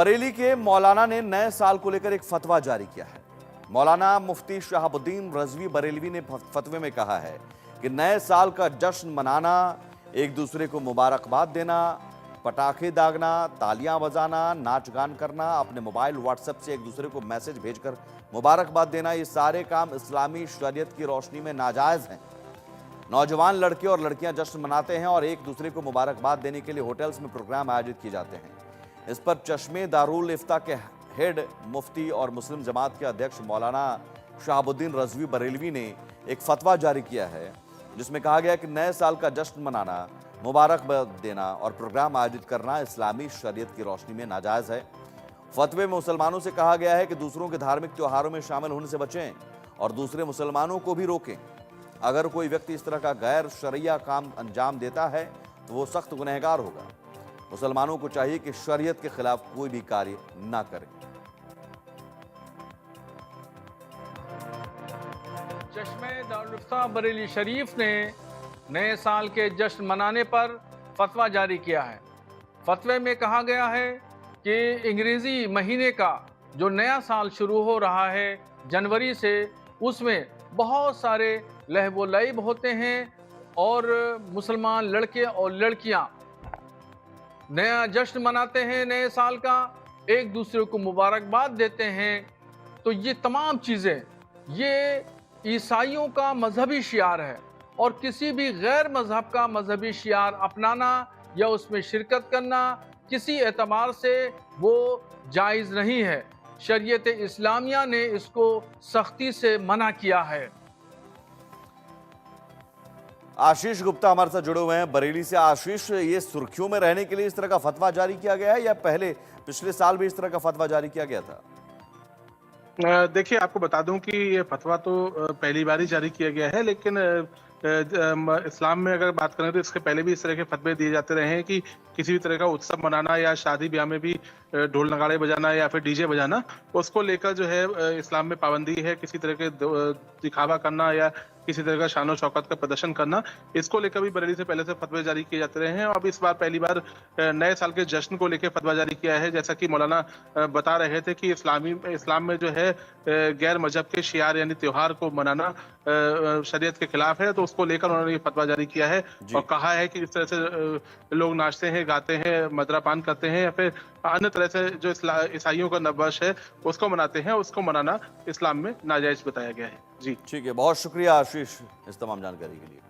बरेली के मौलाना ने नए साल को लेकर एक फतवा जारी किया है। मौलाना मुफ्ती शहाबुद्दीन रजवी बरेलवी ने फतवे में कहा है कि नए साल का जश्न मनाना, एक दूसरे को मुबारकबाद देना, पटाखे दागना, तालियां बजाना, नाच गान करना, अपने मोबाइल व्हाट्सएप से एक दूसरे को मैसेज भेजकर मुबारकबाद देना, ये सारे काम इस्लामी शरीयत की रोशनी में नाजायज हैं। नौजवान लड़के और लड़कियां जश्न मनाते हैं और एक दूसरे को मुबारकबाद देने के लिए होटल्स में प्रोग्राम आयोजित किए जाते हैं। इस पर चश्मे दारुल इफ्ता के हेड मुफ्ती और मुस्लिम जमात के अध्यक्ष मौलाना शहाबुद्दीन रजवी बरेलवी ने एक फतवा जारी किया है, जिसमें कहा गया कि नए साल का जश्न मनाना, मुबारकबाद देना और प्रोग्राम आयोजित करना इस्लामी शरीयत की रोशनी में नाजायज है। फतवे में मुसलमानों से कहा गया है कि दूसरों के धार्मिक त्योहारों में शामिल होने से बचें और दूसरे मुसलमानों को भी रोकें। अगर कोई व्यक्ति इस तरह का गैर शरिया काम अंजाम देता है तो वो सख्त गुनहगार होगा। मुसलमानों को चाहिए कि शरीयत के खिलाफ कोई भी कार्य ना करें। चश्मे दारुल इफ्ता बरेली शरीफ ने नए साल के जश्न मनाने पर फतवा जारी किया है। फतवे में कहा गया है कि अंग्रेजी महीने का जो नया साल शुरू हो रहा है जनवरी से, उसमें बहुत सारे लहब व लईब होते हैं और मुसलमान लड़के और लड़कियां नया जश्न मनाते हैं, नए साल का, एक दूसरे को मुबारकबाद देते हैं। तो ये तमाम चीज़ें ये ईसाइयों का मजहबी शियार है और किसी भी गैर मजहब का मजहबी शियार अपनाना या उसमें शिरकत करना किसी एतबार से वो जायज़ नहीं है। शरीयत इस्लामिया ने इसको सख्ती से मना किया है। आशीष गुप्ता हमारे साथ जुड़े हुए हैं बरेली से। आशीष, ये सुर्खियों में रहने के लिए इस तरह का फतवा जारी किया गया है या पिछले साल भी इस तरह का फतवा जारी किया गया था? देखिए, आपको बता दूं कि ये फतवा तो पहली बार ही जारी किया गया है, लेकिन इस्लाम में अगर बात करें तो इसके पहले भी इस तरह के फतवे दिए जाते रहे हैं कि किसी भी तरह का उत्सव मनाना या शादी ब्याह में भी ढोल नगाड़े बजाना या फिर डीजे बजाना, उसको लेकर जो है इस्लाम में पाबंदी है। किसी तरह के दिखावा करना या किसी तरह का शान और शौकत का प्रदर्शन करना, इसको लेकर भी बरेली से पहले से फतवे जारी किए जाते रहे हैं। और अब इस बार पहली बार नए साल के जश्न को लेकर फतवा जारी किया है। जैसा कि मौलाना बता रहे थे कि इस्लाम में जो है गैर मजहब के शियार यानी त्योहार को मनाना शरीयत के खिलाफ है, तो उसको लेकर उन्होंने ये फतवा जारी किया है और कहा है कि इस तरह से लोग नाचते हैं, गाते हैं, मदरापान करते हैं या फिर अन्य तरह से जो ईसाइयों का नववर्ष है उसको मनाते हैं, उसको मनाना इस्लाम में नाजायज बताया गया है। जी ठीक है, बहुत शुक्रिया आशीष इस तमाम जानकारी के लिए।